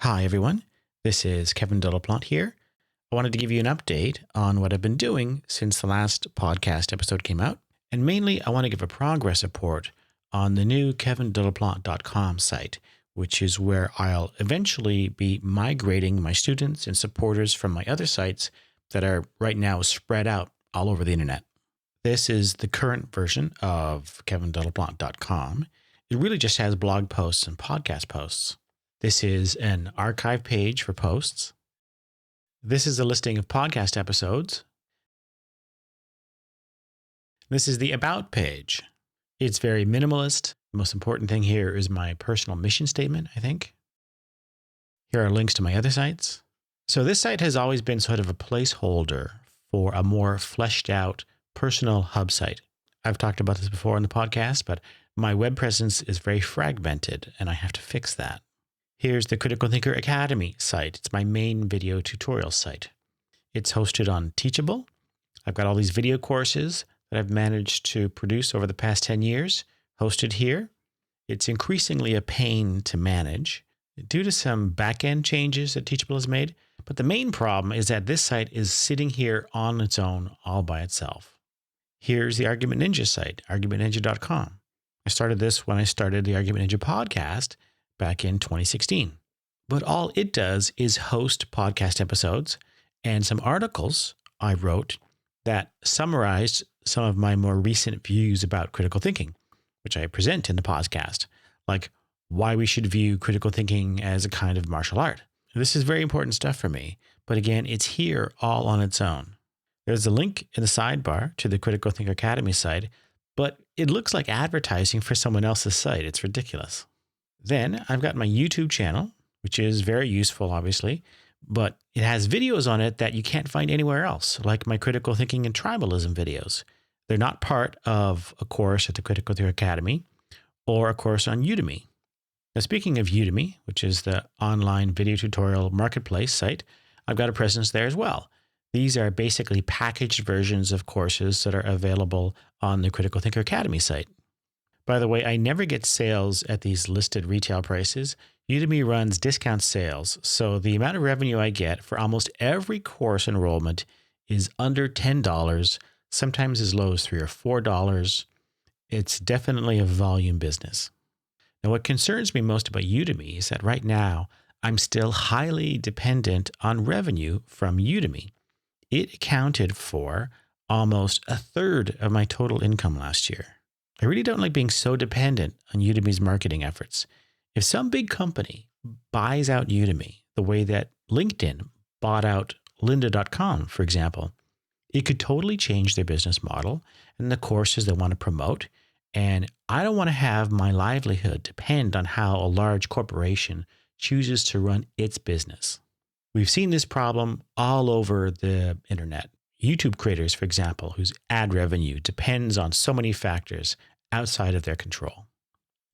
Hi, everyone. This is Kevin Delaplante here. I wanted to give you an update on what I've been doing since the last podcast episode came out. And mainly, I want to give a progress report on the new kevindelaplante.com site, which is where I'll eventually be migrating my students and supporters from my other sites that are right now spread out all over the internet. This is the current version of kevindelaplante.com. It really just has blog posts and podcast posts. This is an archive page for posts. This is a listing of podcast episodes. This is the About page. It's very minimalist. The most important thing here is my personal mission statement, I think. Here are links to my other sites. So this site has always been sort of a placeholder for a more fleshed out personal hub site. I've talked about this before on the podcast, but my web presence is very fragmented and I have to fix that. Here's the Critical Thinker Academy site. It's my main video tutorial site. It's hosted on Teachable. I've got all these video courses that I've managed to produce over the past 10 years, hosted here. It's increasingly a pain to manage due to some back-end changes that Teachable has made. But the main problem is that this site is sitting here on its own, all by itself. Here's the Argument Ninja site, argumentninja.com. I started this when I started the Argument Ninja podcast back in 2016. But all it does is host podcast episodes and some articles I wrote that summarized some of my more recent views about critical thinking, which I present in the podcast, like why we should view critical thinking as a kind of martial art. This is very important stuff for me, but again, it's here all on its own. There's a link in the sidebar to the Critical Thinker Academy site, but it looks like advertising for someone else's site. It's ridiculous. Then I've got my YouTube channel, which is very useful, obviously, but it has videos on it that you can't find anywhere else, like my critical thinking and tribalism videos. They're not part of a course at the Critical Thinker Academy or a course on Udemy. Now, speaking of Udemy, which is the online video tutorial marketplace site, I've got a presence there as well. These are basically packaged versions of courses that are available on the Critical Thinker Academy site. By the way, I never get sales at these listed retail prices. Udemy runs discount sales, so the amount of revenue I get for almost every course enrollment is under $10, sometimes as low as $3 or $4. It's definitely a volume business. Now, what concerns me most about Udemy is that right now, I'm still highly dependent on revenue from Udemy. It accounted for almost a third of my total income last year. I really don't like being so dependent on Udemy's marketing efforts. If some big company buys out Udemy the way that LinkedIn bought out lynda.com, for example, it could totally change their business model and the courses they want to promote. And I don't want to have my livelihood depend on how a large corporation chooses to run its business. We've seen this problem all over the internet. YouTube creators, for example, whose ad revenue depends on so many factors outside of their control.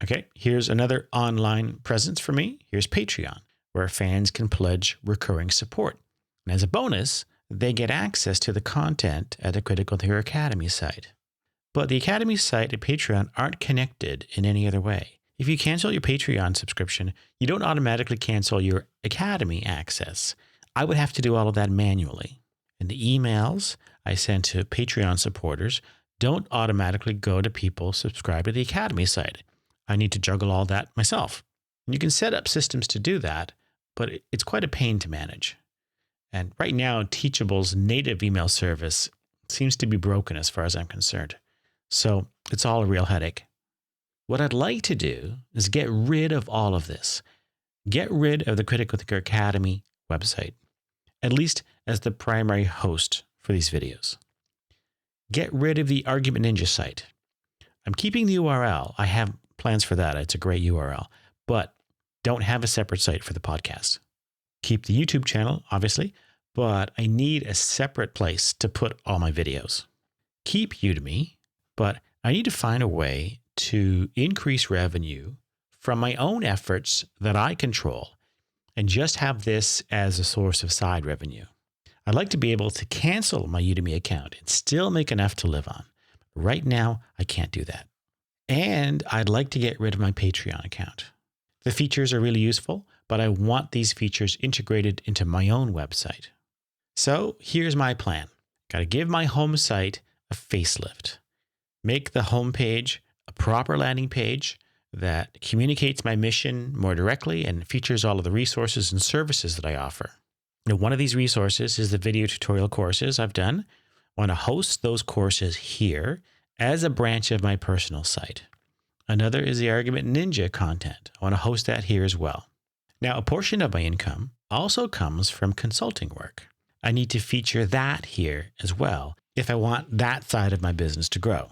Okay, here's another online presence for me. Here's Patreon, where fans can pledge recurring support. And as a bonus, they get access to the content at the Critical Thinker Academy site. But the Academy site and Patreon aren't connected in any other way. If you cancel your Patreon subscription, you don't automatically cancel your Academy access. I would have to do all of that manually. And the emails I send to Patreon supporters don't automatically go to people subscribed to the Academy site. I need to juggle all that myself. And you can set up systems to do that, but it's quite a pain to manage. And right now, Teachable's native email service seems to be broken as far as I'm concerned. So it's all a real headache. What I'd like to do is get rid of all of this. Get rid of the Critical Thinker Academy website, at least as the primary host for these videos. Get rid of the Argument Ninja site. I'm keeping the URL. I have plans for that. It's a great URL, but don't have a separate site for the podcast. Keep the YouTube channel, obviously, but I need a separate place to put all my videos. Keep Udemy, but I need to find a way to increase revenue from my own efforts that I control and just have this as a source of side revenue. I'd like to be able to cancel my Udemy account and still make enough to live on. Right now, I can't do that. And I'd like to get rid of my Patreon account. The features are really useful, but I want these features integrated into my own website. So here's my plan. Got to give my home site a facelift. Make the homepage a proper landing page that communicates my mission more directly and features all of the resources and services that I offer. Now, one of these resources is the video tutorial courses I've done. I want to host those courses here as a branch of my personal site. Another is the Argument Ninja content. I want to host that here as well. Now, a portion of my income also comes from consulting work. I need to feature that here as well if I want that side of my business to grow.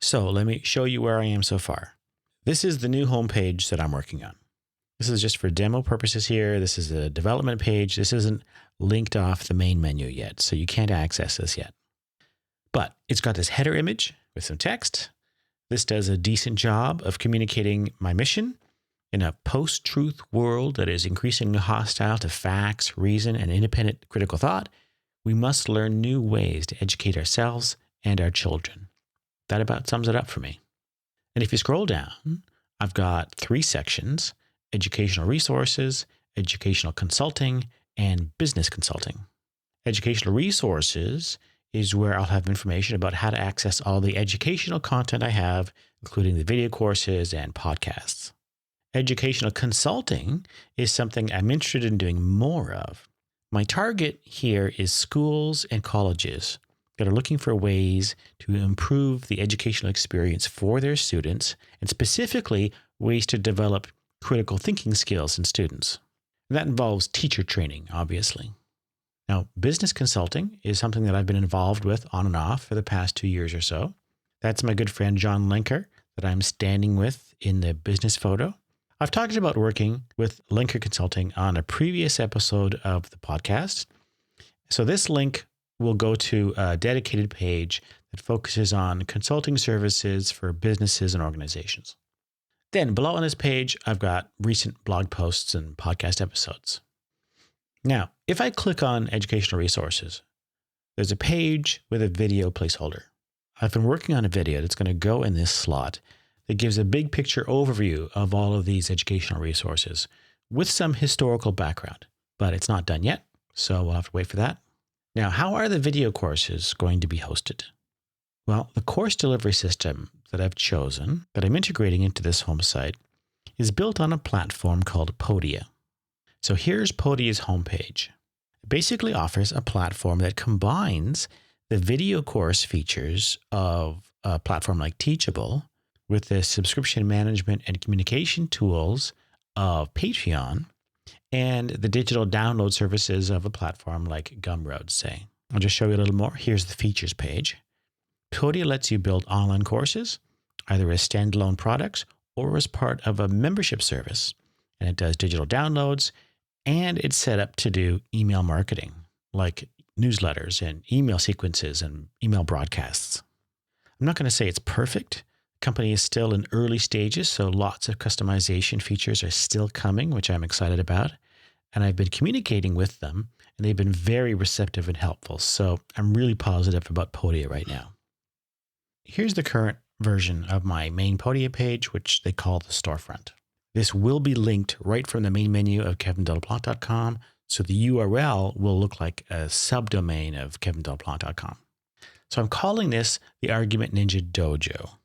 So let me show you where I am so far. This is the new homepage that I'm working on. This is just for demo purposes here. This is a development page. This isn't linked off the main menu yet, so you can't access this yet. But it's got this header image with some text. This does a decent job of communicating my mission. In a post-truth world that is increasingly hostile to facts, reason, and independent critical thought, we must learn new ways to educate ourselves and our children. That about sums it up for me. And if you scroll down, I've got 3 sections: educational resources, educational consulting, and business consulting. Educational resources is where I'll have information about how to access all the educational content I have, including the video courses and podcasts. Educational consulting is something I'm interested in doing more of. My target here is schools and colleges that are looking for ways to improve the educational experience for their students, and specifically ways to develop critical thinking skills in students. And that involves teacher training, obviously. Now, business consulting is something that I've been involved with on and off for the past 2 years or so. That's my good friend John Linker that I'm standing with in the business photo. I've talked about working with Linker Consulting on a previous episode of the podcast. So this link will go to a dedicated page that focuses on consulting services for businesses and organizations. Then below on this page, I've got recent blog posts and podcast episodes. Now, if I click on educational resources, there's a page with a video placeholder. I've been working on a video that's going to go in this slot that gives a big picture overview of all of these educational resources with some historical background, but it's not done yet, so we'll have to wait for that. Now, how are the video courses going to be hosted? Well, the course delivery system that I've chosen, that I'm integrating into this home site, is built on a platform called Podia. So here's Podia's homepage. It basically offers a platform that combines the video course features of a platform like Teachable with the subscription management and communication tools of Patreon and the digital download services of a platform like Gumroad, say. I'll just show you a little more. Here's the features page. Podia lets you build online courses, either as standalone products or as part of a membership service. And it does digital downloads, and it's set up to do email marketing, like newsletters and email sequences and email broadcasts. I'm not going to say it's perfect. The company is still in early stages, so lots of customization features are still coming, which I'm excited about. And I've been communicating with them, and they've been very receptive and helpful. So I'm really positive about Podia right now. Here's the current version of my main Podia page, which they call the storefront. This will be linked right from the main menu of kevindelaplanche.com, so the URL will look like a subdomain of kevindelaplanche.com. So I'm calling this the Argument Ninja Dojo.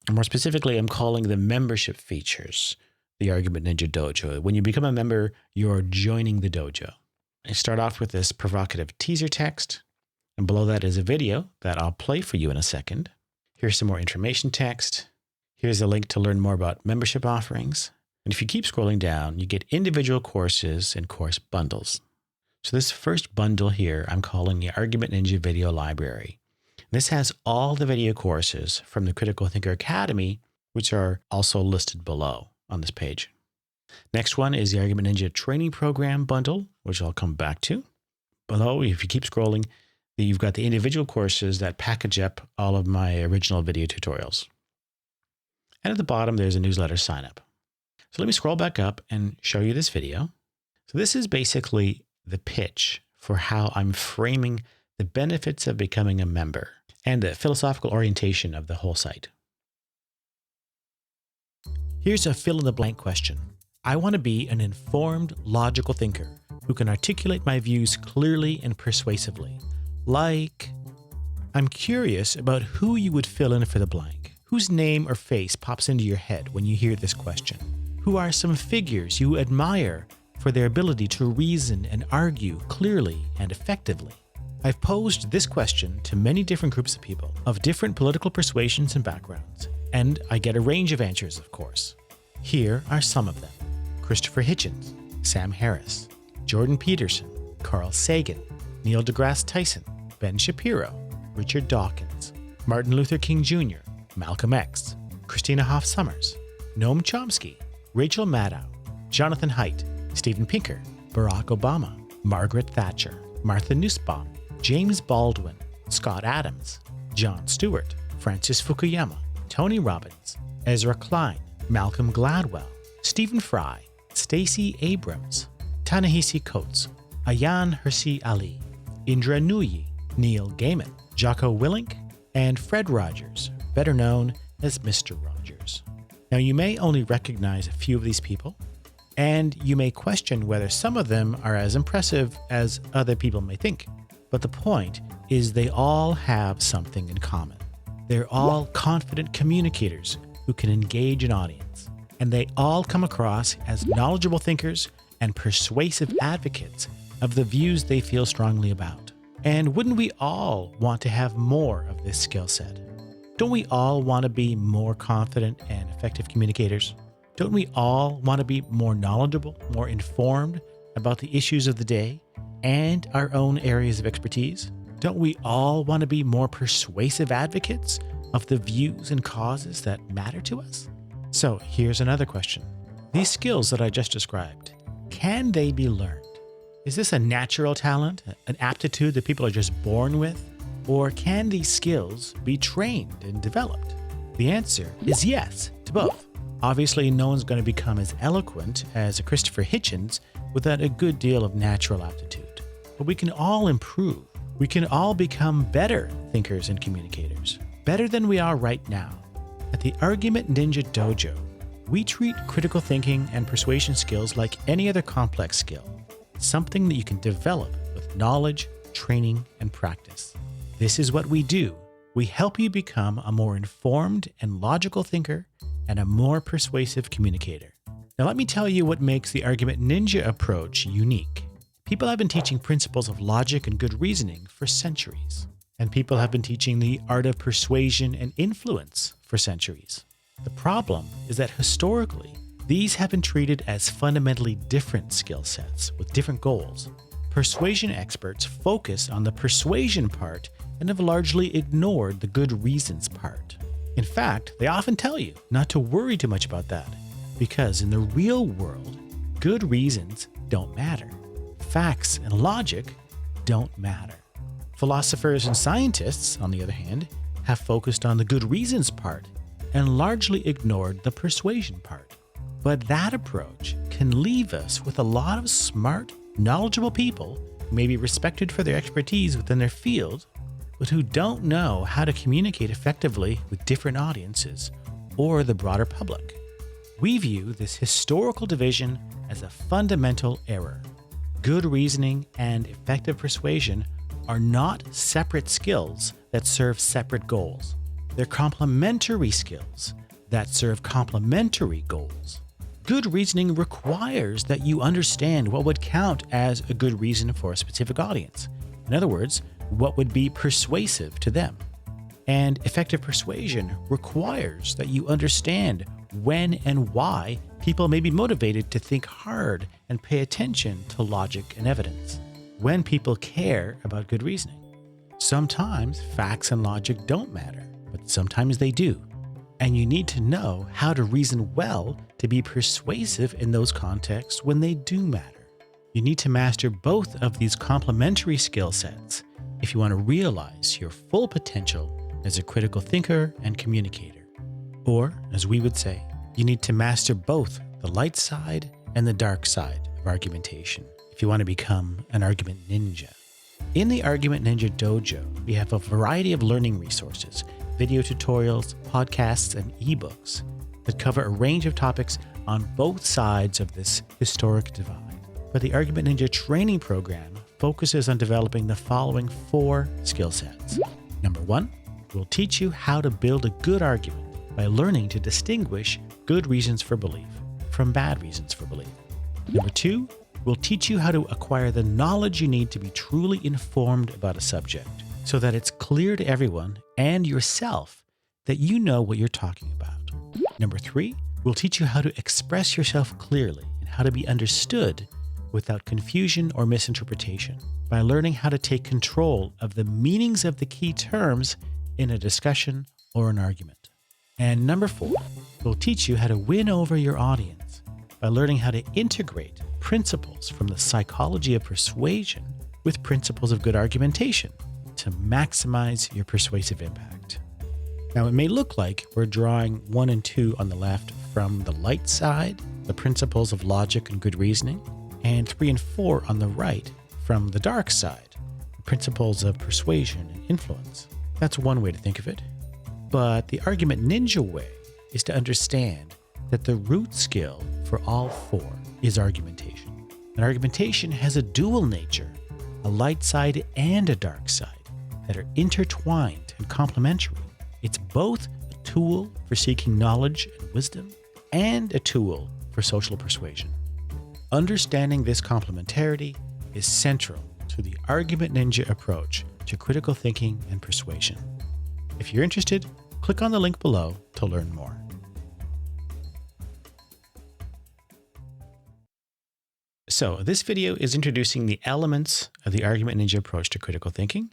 And more specifically, I'm calling the membership features the Argument Ninja Dojo. When you become a member, you're joining the dojo. I start off with this provocative teaser text, and below that is a video that I'll play for you in a second. Here's some more information text. Here's a link to learn more about membership offerings. And if you keep scrolling down, you get individual courses and course bundles. So this first bundle here, I'm calling the Argument Ninja Video Library. This has all the video courses from the Critical Thinker Academy, which are also listed below on this page. Next one is the Argument Ninja Training Program bundle, which I'll come back to. Below, if you keep scrolling, you've got the individual courses that package up all of my original video tutorials. And at the bottom, there's a newsletter sign up. So let me scroll back up and show you this video. So this is basically the pitch for how I'm framing the benefits of becoming a member and the philosophical orientation of the whole site. Here's a fill-in-the-blank question. I want to be an informed, logical thinker who can articulate my views clearly and persuasively. Like, I'm curious about who you would fill in for the blank. Whose name or face pops into your head when you hear this question? Who are some figures you admire for their ability to reason and argue clearly and effectively? I've posed this question to many different groups of people of different political persuasions and backgrounds, and I get a range of answers, of course. Here are some of them. Christopher Hitchens, Sam Harris, Jordan Peterson, Carl Sagan, Neil deGrasse Tyson, Ben Shapiro, Richard Dawkins, Martin Luther King Jr., Malcolm X, Christina Hoff Sommers, Noam Chomsky, Rachel Maddow, Jonathan Haidt, Steven Pinker, Barack Obama, Margaret Thatcher, Martha Nussbaum, James Baldwin, Scott Adams, Jon Stewart, Francis Fukuyama, Tony Robbins, Ezra Klein, Malcolm Gladwell, Stephen Fry, Stacey Abrams, Ta-Nehisi Coates, Ayaan Hirsi Ali, Indra Nooyi, Neil Gaiman, Jocko Willink, and Fred Rogers, better known as Mr. Rogers. Now, you may only recognize a few of these people, and you may question whether some of them are as impressive as other people may think. But the point is they all have something in common. They're all confident communicators who can engage an audience, and they all come across as knowledgeable thinkers and persuasive advocates of the views they feel strongly about. And wouldn't we all want to have more of this skill set? Don't we all want to be more confident and effective communicators? Don't we all want to be more knowledgeable, more informed about the issues of the day and our own areas of expertise? Don't we all want to be more persuasive advocates of the views and causes that matter to us? So here's another question. These skills that I just described, can they be learned? Is this a natural talent, an aptitude that people are just born with? Or can these skills be trained and developed? The answer is yes to both. Obviously, no one's going to become as eloquent as a Christopher Hitchens without a good deal of natural aptitude. But we can all improve. We can all become better thinkers and communicators, better than we are right now. At the Argument Ninja Dojo, we treat critical thinking and persuasion skills like any other complex skill, something that you can develop with knowledge, training, and practice. This is what we do. We help you become a more informed and logical thinker and a more persuasive communicator. Now let me tell you what makes the Argument Ninja approach unique. People have been teaching principles of logic and good reasoning for centuries, and people have been teaching the art of persuasion and influence for centuries. The problem is that historically, these have been treated as fundamentally different skill sets with different goals. Persuasion experts focus on the persuasion part and have largely ignored the good reasons part. In fact, they often tell you not to worry too much about that, because in the real world, good reasons don't matter. Facts and logic don't matter. Philosophers and scientists, on the other hand, have focused on the good reasons part and largely ignored the persuasion part. But that approach can leave us with a lot of smart, knowledgeable people who may be respected for their expertise within their field, but who don't know how to communicate effectively with different audiences or the broader public. We view this historical division as a fundamental error. Good reasoning and effective persuasion are not separate skills that serve separate goals. They're complementary skills that serve complementary goals. Good reasoning requires that you understand what would count as a good reason for a specific audience. In other words, what would be persuasive to them. And effective persuasion requires that you understand when and why people may be motivated to think hard and pay attention to logic and evidence. When people care about good reasoning. Sometimes facts and logic don't matter, but sometimes they do. And you need to know how to reason well to be persuasive in those contexts when they do matter. You need to master both of these complementary skill sets if you want to realize your full potential as a critical thinker and communicator. Or, as we would say, you need to master both the light side and the dark side of argumentation if you want to become an argument ninja. In the Argument Ninja Dojo, we have a variety of learning resources, video tutorials, podcasts, and ebooks that cover a range of topics on both sides of this historic divide. But the Argument Ninja training program focuses on developing the following 4 skill sets. Number 1, we'll teach you how to build a good argument by learning to distinguish good reasons for belief from bad reasons for belief. Number 2, we'll teach you how to acquire the knowledge you need to be truly informed about a subject so that it's clear to everyone and yourself that you know what you're talking about. Number 3, we'll teach you how to express yourself clearly and how to be understood without confusion or misinterpretation by learning how to take control of the meanings of the key terms in a discussion or an argument. And number 4, we'll teach you how to win over your audience by learning how to integrate principles from the psychology of persuasion with principles of good argumentation to maximize your persuasive impact. Now, it may look like we're drawing 1 and 2 on the left from the light side, the principles of logic and good reasoning, and 3 and 4 on the right from the dark side, the principles of persuasion and influence. That's one way to think of it. But the Argument Ninja way is to understand that the root skill for all 4 is argumentation. And argumentation has a dual nature, a light side and a dark side, that are intertwined and complementary. It's both a tool for seeking knowledge and wisdom and a tool for social persuasion. Understanding this complementarity is central to the Argument Ninja approach to critical thinking and persuasion. If you're interested, click on the link below to learn more. So this video is introducing the elements of the Argument Ninja approach to critical thinking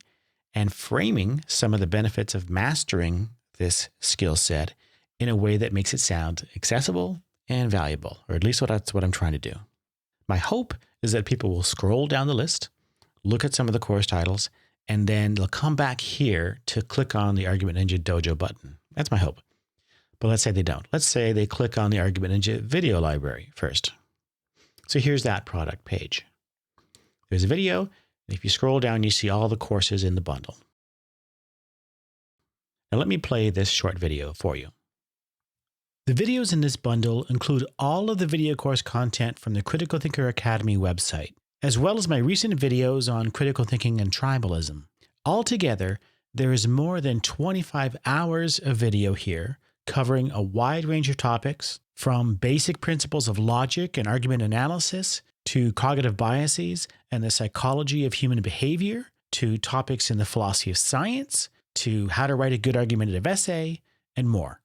and framing some of the benefits of mastering this skill set in a way that makes it sound accessible and valuable, or at least that's what I'm trying to do. My hope is that people will scroll down the list, look at some of the course titles, and then they'll come back here to click on the Argument Ninja Dojo button. That's my hope. But let's say they don't. Let's say they click on the Argument Ninja video library first. So here's that product page. There's a video. If you scroll down, you see all the courses in the bundle. Now let me play this short video for you. The videos in this bundle include all of the video course content from the Critical Thinker Academy website, as well as my recent videos on critical thinking and tribalism. Altogether, there is more than 25 hours of video here covering a wide range of topics, from basic principles of logic and argument analysis to cognitive biases and the psychology of human behavior, to topics in the philosophy of science, to how to write a good argumentative essay, and more.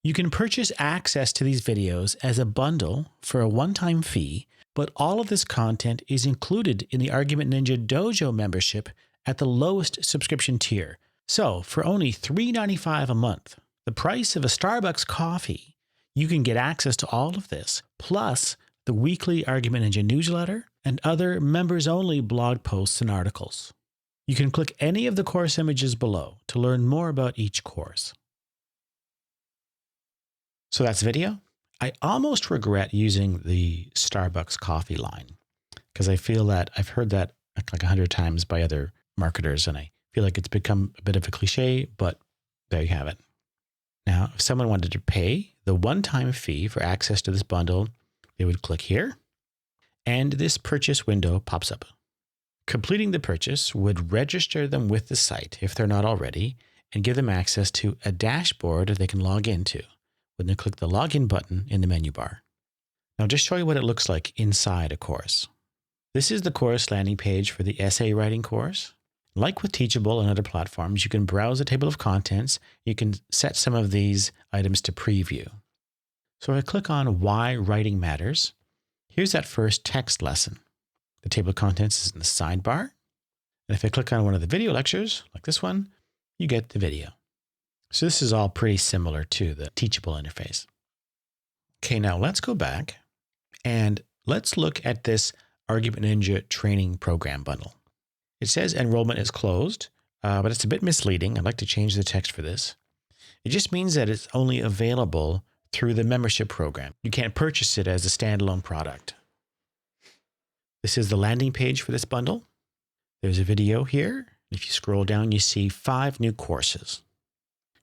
You can purchase access to these videos as a bundle for a one-time fee, but all of this content is included in the Argument Ninja Dojo membership at the lowest subscription tier. So for only $3.95 a month, the price of a Starbucks coffee, you can get access to all of this, plus the weekly Argument Ninja newsletter and other members-only blog posts and articles. You can click any of the course images below to learn more about each course. So that's the video. I almost regret using the Starbucks coffee line because I feel that I've heard that like 100 times by other marketers, and I feel like it's become a bit of a cliche, but there you have it. Now, if someone wanted to pay the one-time fee for access to this bundle, they would click here, and this purchase window pops up. Completing the purchase would register them with the site if they're not already, and give them access to a dashboard they can log into when they click the login button in the menu bar. Now, just show you what it looks like inside a course. This is the course landing page for the essay writing course. Like with Teachable and other platforms, you can browse a table of contents. You can set some of these items to preview. So if I click on Why Writing Matters, here's that first text lesson. The table of contents is in the sidebar. And if I click on one of the video lectures, like this one, you get the video. So this is all pretty similar to the Teachable interface. Okay, now let's go back and let's look at this Argument Ninja training program bundle. It says enrollment is closed, but it's a bit misleading. I'd like to change the text for this. It just means that it's only available through the membership program. You can't purchase it as a standalone product. This is the landing page for this bundle. There's a video here. If you scroll down, you see 5 new courses.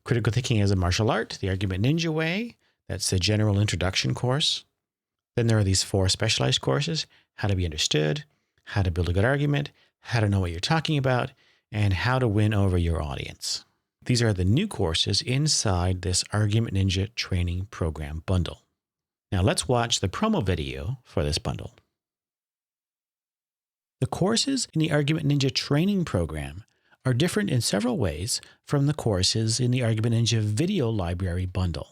Critical Thinking as a Martial Art, the Argument Ninja Way, That's the general introduction course. Then there are these 4 specialized courses: how to be understood, how to build a good argument, how to know what you're talking about, and how to win over your audience. These are the new courses inside this Argument Ninja training program bundle. Now let's watch the promo video for this bundle. The courses in the Argument Ninja training program are different in several ways from the courses in the Argument Ninja video library bundle.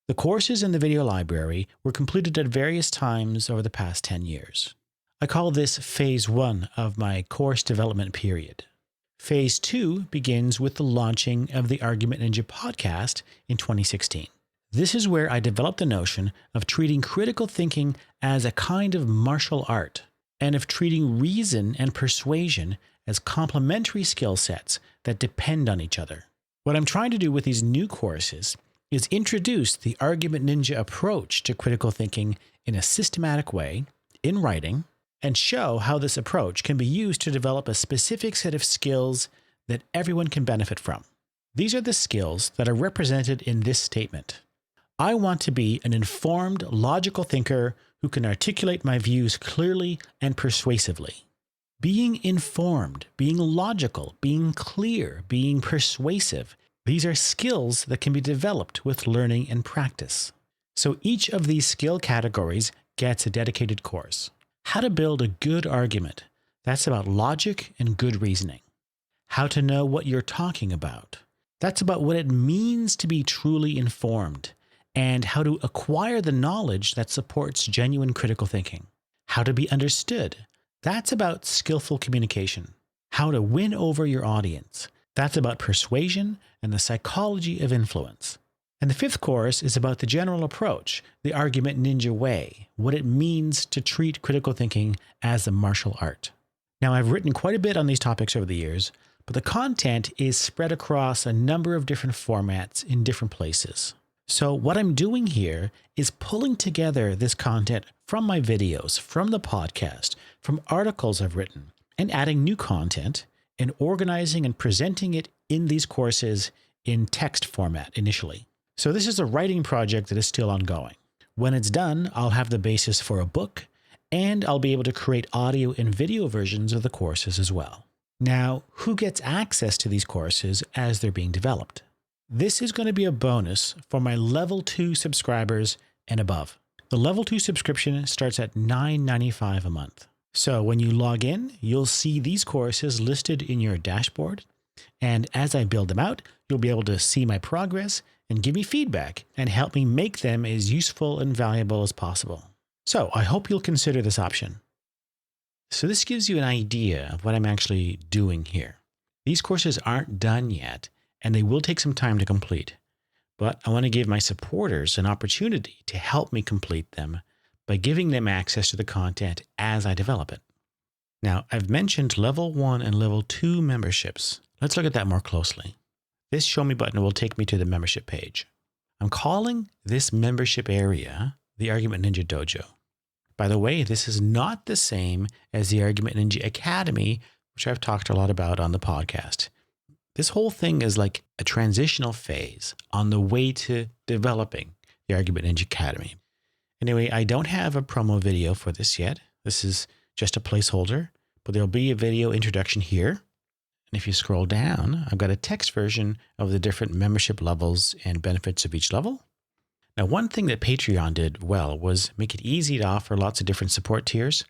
The courses in the video library were completed at various times over the past 10 years. I call this phase 1 of my course development period. Phase 2 begins with the launching of the Argument Ninja podcast in 2016. This is where I developed the notion of treating critical thinking as a kind of martial art, and of treating reason and persuasion as complementary skill sets that depend on each other. What I'm trying to do with these new courses is introduce the Argument Ninja approach to critical thinking in a systematic way, in writing, and show how this approach can be used to develop a specific set of skills that everyone can benefit from. These are the skills that are represented in this statement. I want to be an informed, logical thinker who can articulate my views clearly and persuasively. Being informed, being logical, being clear, being persuasive, these are skills that can be developed with learning and practice. So each of these skill categories gets a dedicated course. How to build a good argument. That's about logic and good reasoning. How to know what you're talking about. That's about what it means to be truly informed, and how to acquire the knowledge that supports genuine critical thinking. How to be understood. That's about skillful communication. How to win over your audience. That's about persuasion and the psychology of influence. And the 5th course is about the general approach, the Argument Ninja way, what it means to treat critical thinking as a martial art. Now, I've written quite a bit on these topics over the years, but the content is spread across a number of different formats in different places. So what I'm doing here is pulling together this content from my videos, from the podcast, from articles I've written, and adding new content and organizing and presenting it in these courses in text format initially. So this is a writing project that is still ongoing. When it's done, I'll have the basis for a book, and I'll be able to create audio and video versions of the courses as well. Now, who gets access to these courses as they're being developed? This is going to be a bonus for my level 2 subscribers and above. The level 2 subscription starts at $9.95 a month. So when you log in, you'll see these courses listed in your dashboard. And as I build them out, you'll be able to see my progress and give me feedback and help me make them as useful and valuable as possible. So I hope you'll consider this option. So this gives you an idea of what I'm actually doing here. These courses aren't done yet, and they will take some time to complete. But I want to give my supporters an opportunity to help me complete them by giving them access to the content as I develop it. Now, I've mentioned level 1 and level 2 memberships. Let's look at that more closely. This Show Me button will take me to the membership page. I'm calling this membership area the Argument Ninja Dojo. By the way, this is not the same as the Argument Ninja Academy, which I've talked a lot about on the podcast. This whole thing is like a transitional phase on the way to developing the Argument Ninja Academy. Anyway, I don't have a promo video for this yet. This is just a placeholder, but there'll be a video introduction here. And if you scroll down, I've got a text version of the different membership levels and benefits of each level. Now, one thing that Patreon did well was make it easy to offer lots of different support tiers.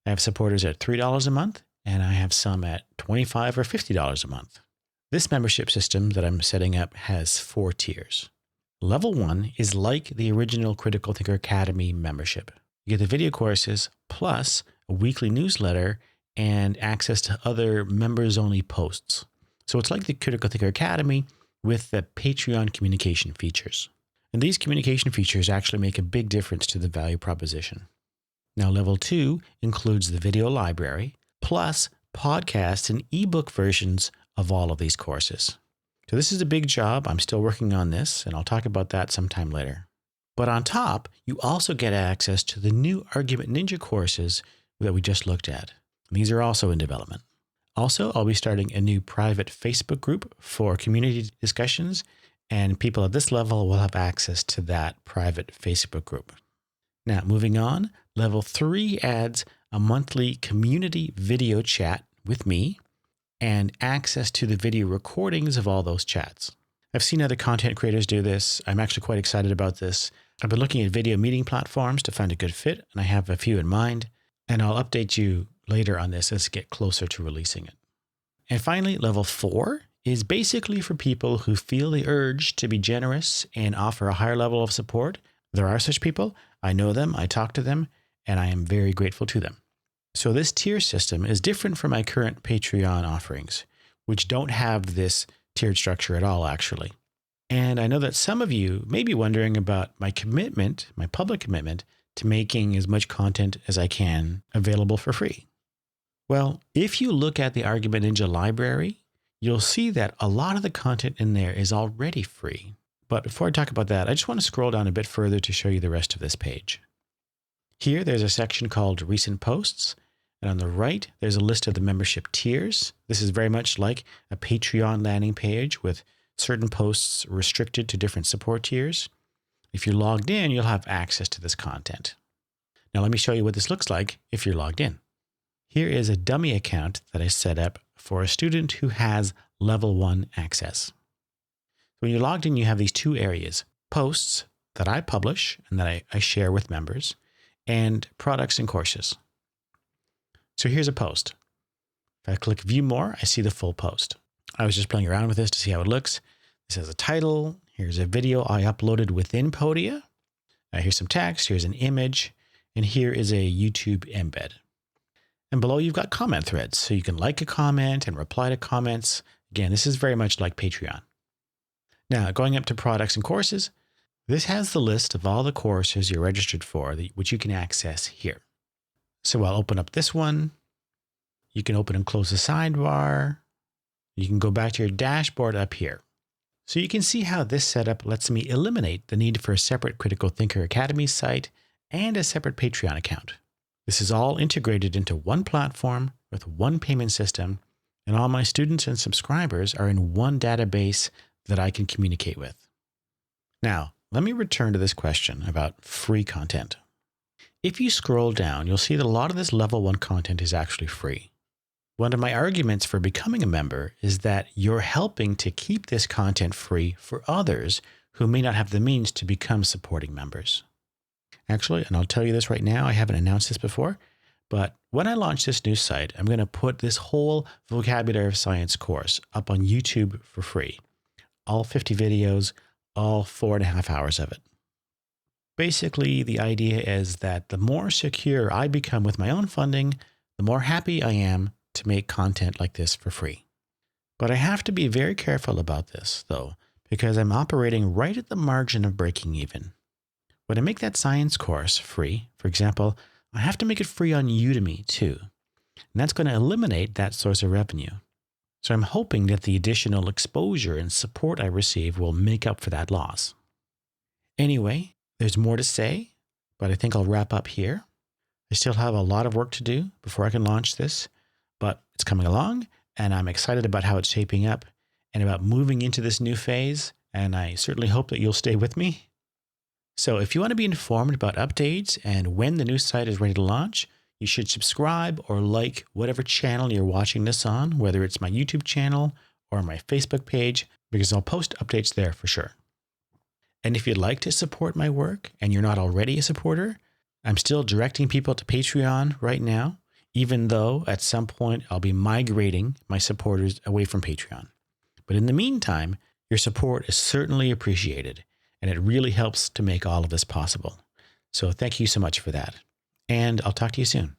I have supporters at $3 a month, and I have some at $25 or $50 a month. This membership system that I'm setting up has 4 tiers. Level 1 is like the original Critical Thinker Academy membership. You get the video courses plus a weekly newsletter and access to other members-only posts. So it's like the Critical Thinker Academy with the Patreon communication features. And these communication features actually make a big difference to the value proposition. Now, level 2 includes the video library plus podcast and ebook versions of all of these courses. So this is a big job. I'm still working on this, and I'll talk about that sometime later. But on top, you also get access to the new Argument Ninja courses that we just looked at. These are also in development. Also, I'll be starting a new private Facebook group for community discussions And people at this level will have access to that private Facebook group. Now, moving on, level 3 adds a monthly community video chat with me and access to the video recordings of all those chats. I've seen other content creators do this. I'm actually quite excited about this. I've been looking at video meeting platforms to find a good fit, and I have a few in mind, and I'll update you later on this as we get closer to releasing it. And finally, level 4 is basically for people who feel the urge to be generous and offer a higher level of support. There are such people. I know them, I talk to them, and I am very grateful to them. So this tier system is different from my current Patreon offerings, which don't have this tiered structure at all, actually. And I know that some of you may be wondering about my commitment, my public commitment, to making as much content as I can available for free. Well, if you look at the Argument Ninja library, you'll see that a lot of the content in there is already free. But before I talk about that, I just want to scroll down a bit further to show you the rest of this page. Here, there's a section called Recent Posts. And on the right, there's a list of the membership tiers. This is very much like a Patreon landing page with certain posts restricted to different support tiers. If you're logged in, you'll have access to this content. Now, let me show you what this looks like if you're logged in. Here is a dummy account that I set up for a student who has level 1 access. When you're logged in, you have these two areas: posts that I publish and that I share with members, and products and courses. So here's a post. If I click view more, I see the full post. I was just playing around with this to see how it looks. This has a title. Here's a video I uploaded within Podia. Here's some text. Here's an image. And here is a YouTube embed. And below you've got comment threads. So you can like a comment and reply to comments. Again, this is very much like Patreon. Now, going up to products and courses, this has the list of all the courses you're registered for, which you can access here. So I'll open up this one. You can open and close the sidebar. You can go back to your dashboard up here. So you can see how this setup lets me eliminate the need for a separate Critical Thinker Academy site and a separate Patreon account. This is all integrated into one platform with one payment system, and all my students and subscribers are in one database that I can communicate with. Now, let me return to this question about free content. If you scroll down, you'll see that a lot of this level 1 content is actually free. One of my arguments for becoming a member is that you're helping to keep this content free for others who may not have the means to become supporting members. Actually, and I'll tell you this right now, I haven't announced this before, but when I launch this new site, I'm going to put this whole Vocabulary of Science course up on YouTube for free. All 50 videos, all 4.5 hours of it. Basically, the idea is that the more secure I become with my own funding, the more happy I am to make content like this for free. But I have to be very careful about this, though, because I'm operating right at the margin of breaking even. When I make that science course free, for example, I have to make it free on Udemy too. And that's going to eliminate that source of revenue. So I'm hoping that the additional exposure and support I receive will make up for that loss. Anyway, there's more to say, but I think I'll wrap up here. I still have a lot of work to do before I can launch this, but it's coming along, and I'm excited about how it's shaping up and about moving into this new phase, and I certainly hope that you'll stay with me. So if you want to be informed about updates and when the new site is ready to launch, you should subscribe or like whatever channel you're watching this on, whether it's my YouTube channel or my Facebook page, because I'll post updates there for sure. And if you'd like to support my work and you're not already a supporter, I'm still directing people to Patreon right now, even though at some point I'll be migrating my supporters away from Patreon. But in the meantime, your support is certainly appreciated, and it really helps to make all of this possible. So thank you so much for that. And I'll talk to you soon.